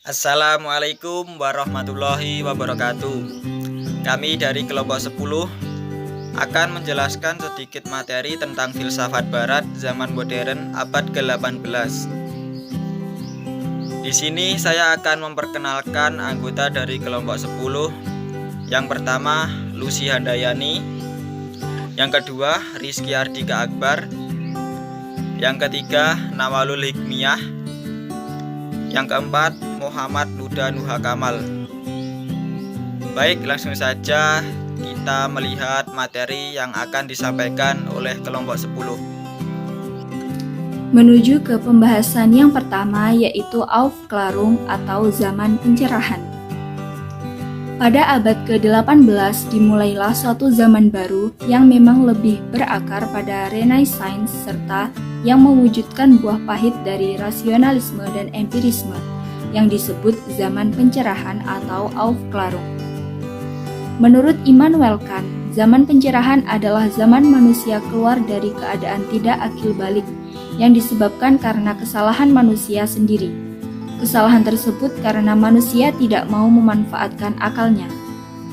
Assalamualaikum warahmatullahi wabarakatuh. Kami dari kelompok 10 akan menjelaskan sedikit materi tentang filsafat barat zaman modern abad ke-18. Di sini saya akan memperkenalkan anggota dari kelompok 10. Yang pertama, Lucy Handayani. Yang kedua, Rizky Ardika Akbar. Yang ketiga, Nawalul Hikmiyah. Yang keempat, Muhammad Nuda Nuha Kamal. Baik, langsung saja kita melihat materi yang akan disampaikan oleh kelompok 10. Menuju ke pembahasan yang pertama, yaitu Aufklärung atau zaman pencerahan. Pada abad ke-18 dimulailah suatu zaman baru yang memang lebih berakar pada Renaissance serta yang mewujudkan buah pahit dari rasionalisme dan empirisme yang disebut zaman pencerahan atau Aufklärung. Menurut Immanuel Kant, zaman pencerahan adalah zaman manusia keluar dari keadaan tidak akil balik yang disebabkan karena kesalahan manusia sendiri. Kesalahan tersebut karena manusia tidak mau memanfaatkan akalnya.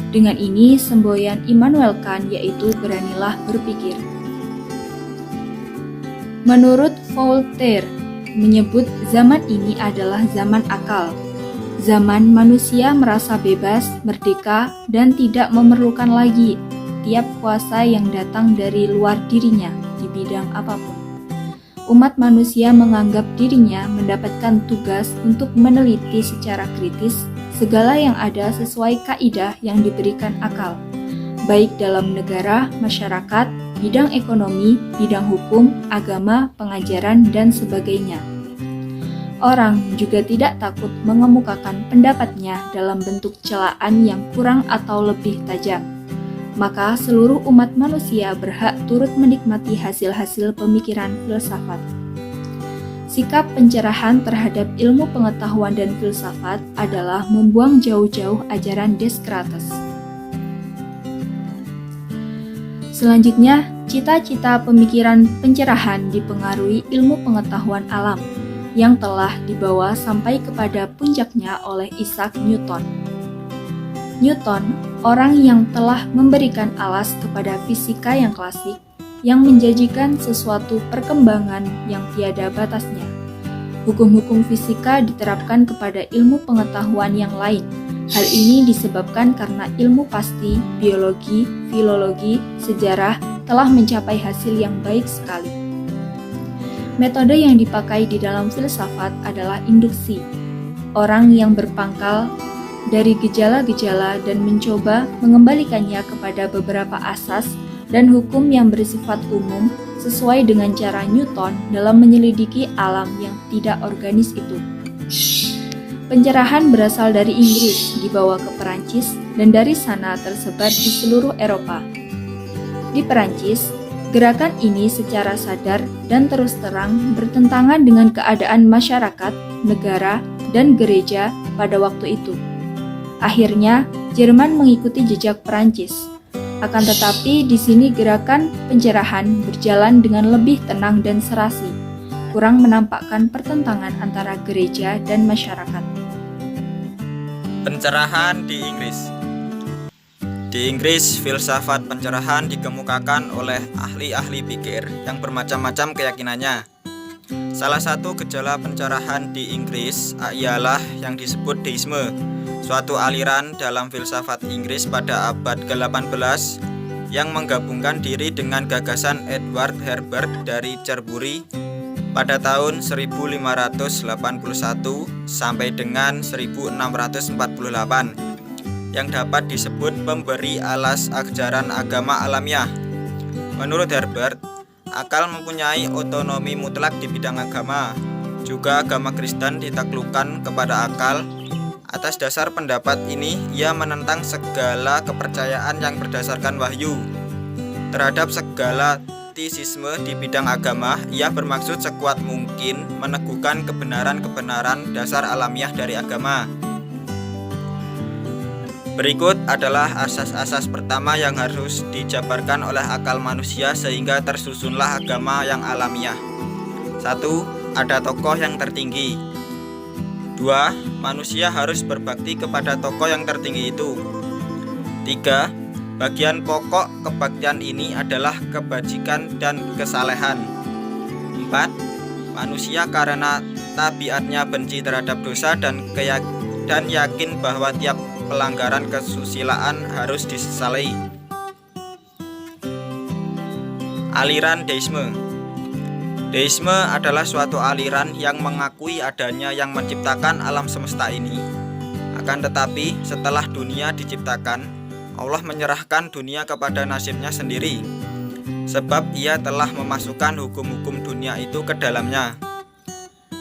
Dengan ini, semboyan Immanuel Kant yaitu beranilah berpikir. Menurut Voltaire, menyebut zaman ini adalah zaman akal. Zaman manusia merasa bebas, merdeka, dan tidak memerlukan lagi tiap kuasa yang datang dari luar dirinya di bidang apapun. Umat manusia menganggap dirinya mendapatkan tugas untuk meneliti secara kritis segala yang ada sesuai kaidah yang diberikan akal, baik dalam negara, masyarakat, bidang ekonomi, bidang hukum, agama, pengajaran, dan sebagainya. Orang juga tidak takut mengemukakan pendapatnya dalam bentuk celaan yang kurang atau lebih tajam. Maka seluruh umat manusia berhak turut menikmati hasil-hasil pemikiran filsafat. Sikap pencerahan terhadap ilmu pengetahuan dan filsafat adalah membuang jauh-jauh ajaran Descartes. Selanjutnya, cita-cita pemikiran pencerahan dipengaruhi ilmu pengetahuan alam yang telah dibawa sampai kepada puncaknya oleh Isaac Newton. Newton, orang yang telah memberikan alas kepada fisika yang klasik, yang menjanjikan sesuatu perkembangan yang tiada batasnya. Hukum-hukum fisika diterapkan kepada ilmu pengetahuan yang lain. Hal ini disebabkan karena ilmu pasti, biologi, filologi, sejarah telah mencapai hasil yang baik sekali. Metode yang dipakai di dalam filsafat adalah induksi. Orang yang berpangkal dari gejala-gejala dan mencoba mengembalikannya kepada beberapa asas dan hukum yang bersifat umum sesuai dengan cara Newton dalam menyelidiki alam yang tidak organis itu. Pencerahan berasal dari Inggris, dibawa ke Perancis, dan dari sana tersebar di seluruh Eropa. Di Perancis, gerakan ini secara sadar dan terus terang bertentangan dengan keadaan masyarakat, negara, dan gereja pada waktu itu. Akhirnya, Jerman mengikuti jejak Perancis. Akan tetapi, di sini gerakan pencerahan berjalan dengan lebih tenang dan serasi, kurang menampakkan pertentangan antara gereja dan masyarakat. Pencerahan di Inggris. Di Inggris, filsafat pencerahan dikemukakan oleh ahli-ahli pikir yang bermacam-macam keyakinannya. Salah satu gejala pencerahan di Inggris ialah yang disebut deisme, suatu aliran dalam filsafat Inggris pada abad ke-18 yang menggabungkan diri dengan gagasan Edward Herbert dari Cherbury pada tahun 1581 sampai dengan 1648 yang dapat disebut pemberi alas ajaran agama alamiah. Menurut Herbert, akal mempunyai otonomi mutlak di bidang agama. Juga agama Kristen ditaklukkan kepada akal. Atas dasar pendapat ini, ia menentang segala kepercayaan yang berdasarkan wahyu. Terhadap segala teisisme di bidang agama, ia bermaksud sekuat mungkin meneguhkan kebenaran-kebenaran dasar alamiah dari agama. Berikut adalah asas-asas pertama yang harus dijabarkan oleh akal manusia sehingga tersusunlah agama yang alamiah. 1. Ada tokoh yang tertinggi. 2. Manusia harus berbakti kepada tokoh yang tertinggi itu. 3. Bagian pokok kebaktian ini adalah kebajikan dan kesalehan. 4. Manusia karena tabiatnya benci terhadap dosa dan yakin bahwa tiap pelanggaran kesusilaan harus disesali. Aliran Deisme. Deisme adalah suatu aliran yang mengakui adanya yang menciptakan alam semesta ini. Akan tetapi, setelah dunia diciptakan, Allah menyerahkan dunia kepada nasibnya sendiri, sebab Ia telah memasukkan hukum-hukum dunia itu ke dalamnya.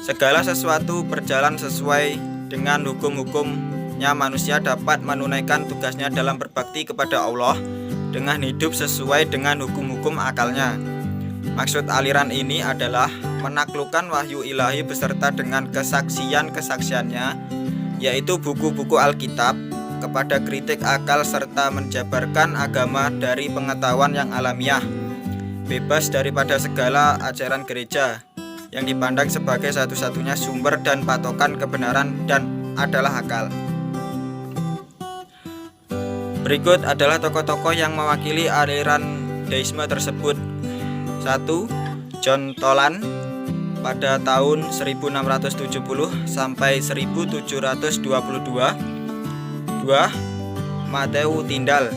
Segala sesuatu berjalan sesuai dengan hukum-hukumnya. Manusia dapat menunaikan tugasnya dalam berbakti kepada Allah dengan hidup sesuai dengan hukum-hukum akalnya. Maksud aliran ini adalah menaklukkan wahyu ilahi beserta dengan kesaksian-kesaksiannya, yaitu buku-buku Alkitab, kepada kritik akal serta menjabarkan agama dari pengetahuan yang alamiah, bebas daripada segala ajaran gereja, yang dipandang sebagai satu-satunya sumber dan patokan kebenaran dan adalah akal. Berikut adalah tokoh-tokoh yang mewakili aliran Deisme tersebut. 1. John Toland pada tahun 1670 sampai 1722. 2. Matthew Tyndall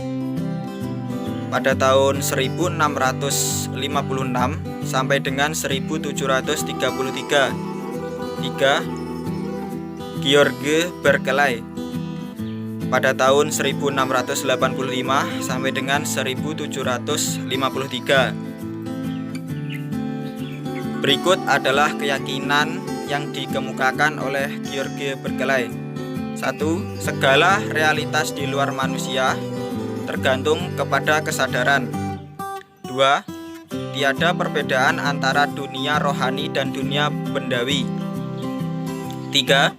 pada tahun 1656 sampai dengan 1733. 3. George Berkeley pada tahun 1685 sampai dengan 1753. Berikut adalah keyakinan yang dikemukakan oleh George Berkeley. 1. Segala realitas di luar manusia tergantung kepada kesadaran. 2. Tiada perbedaan antara dunia rohani dan dunia bendawi. 3.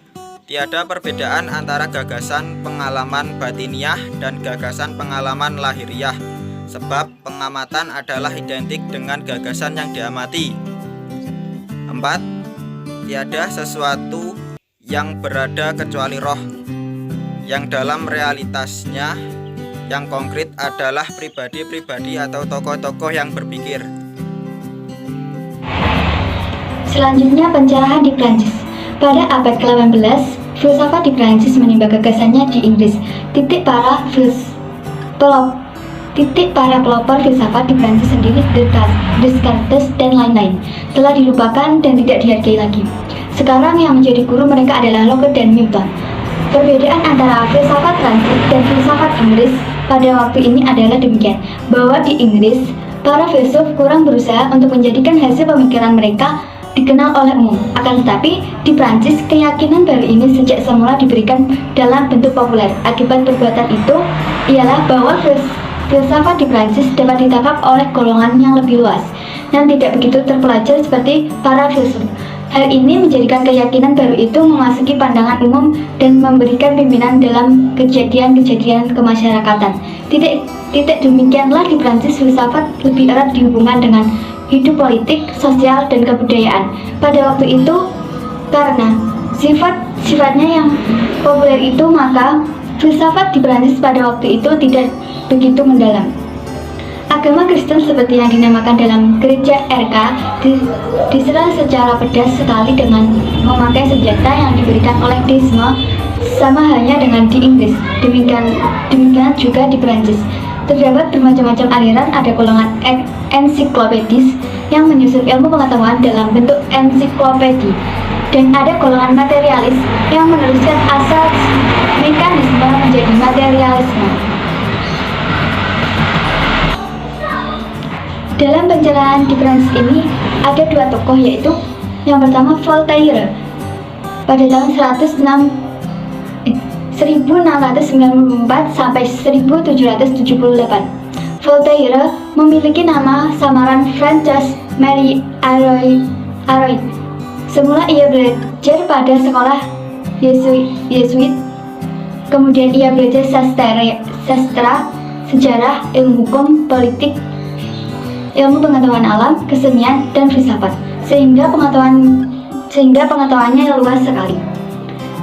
Tiada perbedaan antara gagasan pengalaman batiniah dan gagasan pengalaman lahiriah, sebab pengamatan adalah identik dengan gagasan yang diamati. 4. Tiada sesuatu yang berada kecuali roh, yang dalam realitasnya yang konkret adalah pribadi-pribadi atau tokoh-tokoh yang berpikir. Selanjutnya, pencerahan di Prancis. Pada abad ke-18, filsafat di Prancis menimba gagasannya di Inggris. Titik para pelopor filsafat di Prancis sendiri, Descartes dan lain-lain, telah dilupakan dan tidak dihargai lagi. Sekarang yang menjadi guru mereka adalah Locke dan Newton. Perbedaan antara filsafat Prancis dan filsafat Inggris pada waktu ini adalah demikian, bahwa di Inggris, para filsuf kurang berusaha untuk menjadikan hasil pemikiran mereka dikenal oleh umum. Akan tetapi, di Prancis, keyakinan baru ini sejak semula diberikan dalam bentuk populer. Akibat perbuatan itu ialah bahwa filsafat di Prancis dapat ditangkap oleh golongan yang lebih luas yang tidak begitu terpelajar seperti para filsuf. Hal ini menjadikan keyakinan baru itu memasuki pandangan umum dan memberikan pimpinan dalam kejadian-kejadian kemasyarakatan. Titik demikianlah di Prancis filsafat lebih erat dihubungkan dengan hidup politik, sosial, dan kebudayaan. Pada waktu itu, karena sifatnya yang populer itu, maka filsafat di Prancis pada waktu itu tidak begitu mendalam. Agama Kristen seperti yang dinamakan dalam gereja RK diserang secara pedas sekali dengan memakai senjata yang diberikan oleh Deisme, sama halnya dengan di Inggris. Demikian juga di Prancis. Terdapat bermacam-macam aliran, ada golongan ensiklopedis yang menyusun ilmu pengetahuan dalam bentuk ensiklopedi, dan ada golongan materialis yang meneruskan asal mekanisme menjadi materialisme. Dalam pencerahan di Prancis ini ada dua tokoh, yaitu yang pertama Voltaire pada tahun 1694 sampai 1778. Voltaire memiliki nama samaran Frances Mary Arouet. Semula ia belajar pada sekolah Yesuit, kemudian ia belajar sastra, sejarah, ilmu hukum, politik, ilmu pengetahuan alam, kesenian, dan filsafat, sehingga pengetahuannya luas sekali.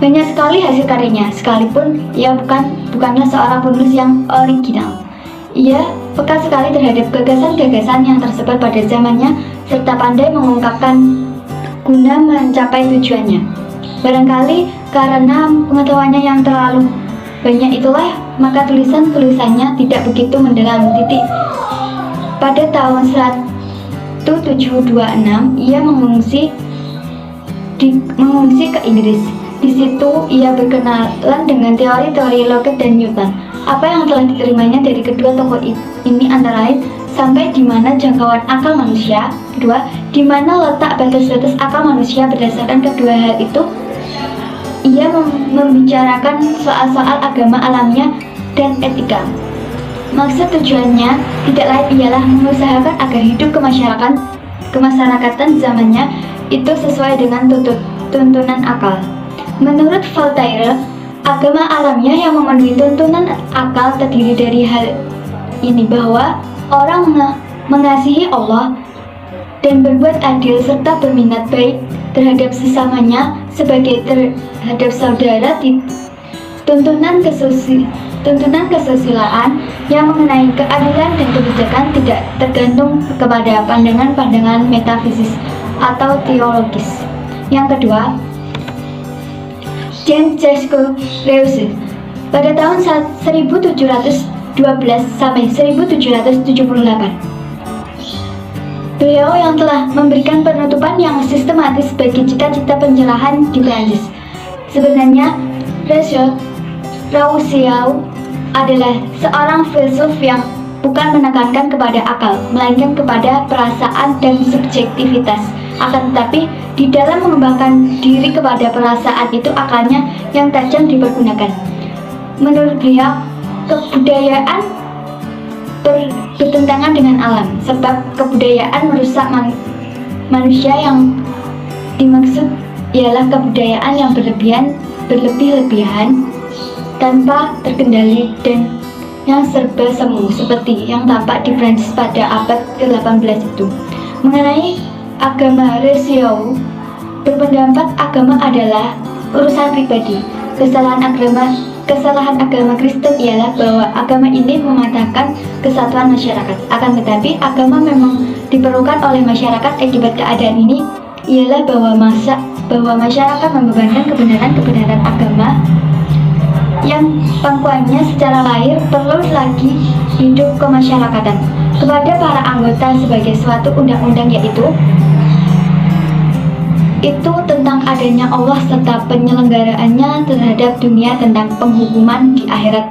Banyak sekali hasil karyanya, sekalipun ia bukanlah seorang penulis yang original. Ia peka sekali terhadap gagasan-gagasan yang tersebar pada zamannya serta pandai mengungkapkan guna mencapai tujuannya. Barangkali karena pengetahuannya yang terlalu banyak itulah maka tulisan-tulisannya tidak begitu mendalam. Pada tahun 1726 ia mengungsi ke Inggris. Di situ ia berkenalan dengan teori-teori Locke dan Newton. Apa yang telah diterimanya dari kedua tokoh ini antara lain sampai di mana jangkauan akal manusia, kedua, di mana letak batas-batas akal manusia. Berdasarkan kedua hal itu, ia membicarakan soal-soal agama alamiah dan etika. Maksud tujuannya tidak lain ialah mengusahakan agar hidup kemasyarakatan zamannya itu sesuai dengan tuntunan akal. Menurut Voltaire, agama alamiah yang memenuhi tuntunan akal terdiri dari hal ini, bahwa orang mengasihi Allah dan berbuat adil serta berminat baik terhadap sesamanya sebagai terhadap saudara. Tuntunan kesusilaan yang mengenai keadilan dan kebijakan tidak tergantung kepada pandangan-pandangan metafisis atau teologis. Yang kedua, Jean Jacques Rousseau pada tahun 1712 sampai 1778. Beliau yang telah memberikan penutupan yang sistematis bagi cita-cita pencerahan di Prancis. Sebenarnya, Rousseau adalah seorang filsuf yang bukan menekankan kepada akal, melainkan kepada perasaan dan subjektivitas. Akan tetapi, di dalam mengembangkan diri kepada perasaan itu, akalnya yang tajam dipergunakan. Menurut beliau, kebudayaan bertentangan dengan alam, sebab kebudayaan merusak manusia. Yang dimaksud ialah kebudayaan yang berlebih-lebihan, tanpa terkendali dan yang serba semu seperti yang tampak di Prancis pada abad ke-18 itu. Mengenai agama, Rousseau berpendapat agama adalah urusan pribadi. Kesalahan agama Kristen ialah bahwa agama ini mematahkan kesatuan masyarakat. Akan tetapi agama memang diperlukan oleh masyarakat. Akibat keadaan ini ialah bahwa masyarakat membebankan kebenaran agama yang pangkuannya secara lahir perlu lagi hidup kemasyarakatan kepada para anggota sebagai suatu undang-undang, yaitu tentang adanya Allah serta penyelenggaraannya terhadap dunia, tentang penghukuman di akhirat.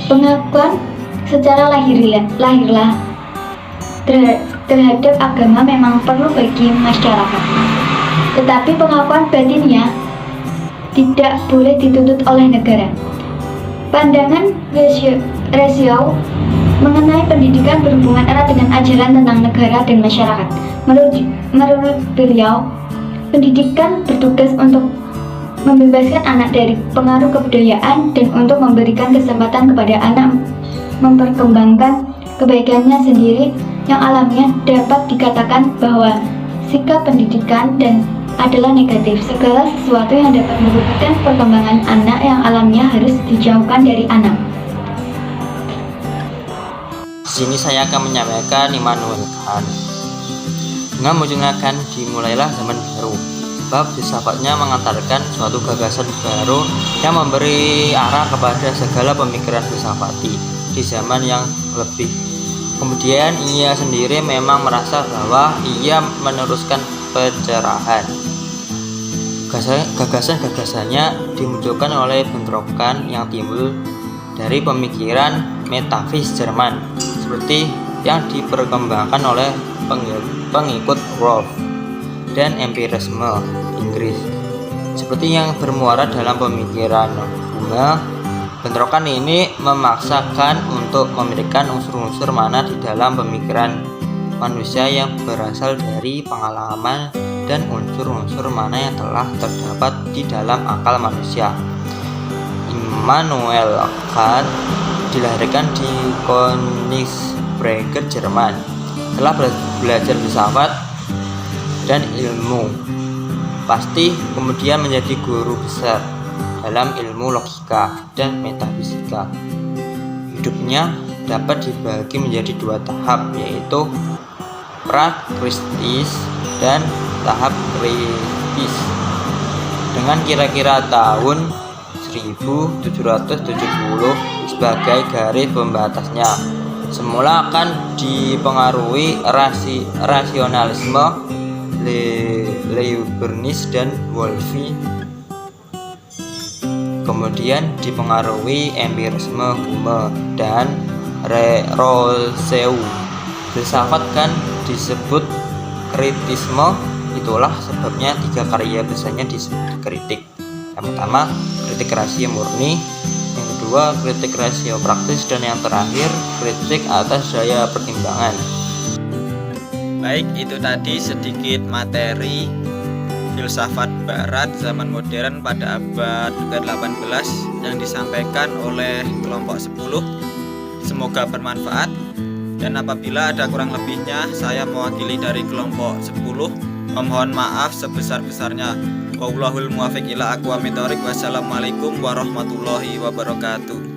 Pengakuan secara lahirlah terhadap agama memang perlu bagi masyarakat, tetapi pengakuan batinnya tidak boleh dituntut oleh negara. Pandangan Rousseau mengenai pendidikan berhubungan erat dengan ajaran tentang negara dan masyarakat. Menurut beliau, pendidikan bertugas untuk membebaskan anak dari pengaruh kebudayaan dan untuk memberikan kesempatan kepada anak memperkembangkan kebaikannya sendiri yang alamiah. Dapat dikatakan bahwa sikap pendidikan adalah negatif. Segala sesuatu yang dapat merugikan perkembangan anak yang alamiah harus dijauhkan dari anak. Di sini saya akan menyampaikan Immanuel Kant. Dengan menunjukkan dimulailah zaman baru. Bab filsafatnya mengantarkan suatu gagasan baru yang memberi arah kepada segala pemikiran filsafati di zaman yang lebih. Kemudian ia sendiri memang merasa bahwa ia meneruskan pencerahan. Gagasan-gagasannya dimunculkan oleh bentrokan yang timbul dari pemikiran metafis Jerman, seperti yang diperkembangkan oleh pengikut Rolf, dan empirisme Inggris, seperti yang bermuara dalam pemikiran Hume. Bentrokan ini memaksakan untuk memberikan unsur-unsur mana di dalam pemikiran manusia yang berasal dari pengalaman dan unsur-unsur mana yang telah terdapat di dalam akal manusia. Immanuel Kant dilahirkan di Königsberg, Jerman. Telah belajar filsafat dan ilmu pasti kemudian menjadi guru besar dalam ilmu logika dan metafisika. Hidupnya dapat dibagi menjadi 2 tahap, yaitu prakristis dan tahap kritis. Dengan kira-kira tahun 1770 sebagai garis pembatasnya. Semula akan dipengaruhi rasionalisme Leibniz dan Wolfi, kemudian dipengaruhi empirisme Hume dan Rousseau. Filsafat kan disebut kritisme, itulah sebabnya 3 karya besarnya disebut kritik. Yang pertama, kritik rasio murni, yang kedua, kritik rasio praktis, dan yang terakhir, kritik atas daya pertimbangan. Baik, itu tadi sedikit materi filsafat barat zaman modern pada abad ke-18 yang disampaikan oleh kelompok 10. Semoga bermanfaat, dan apabila ada kurang lebihnya saya mewakili dari kelompok 10 memohon maaf sebesar-besarnya. Wallahul muwaffiq ila aqwamit thoriq. Wassalamualaikum warahmatullahi wabarakatuh.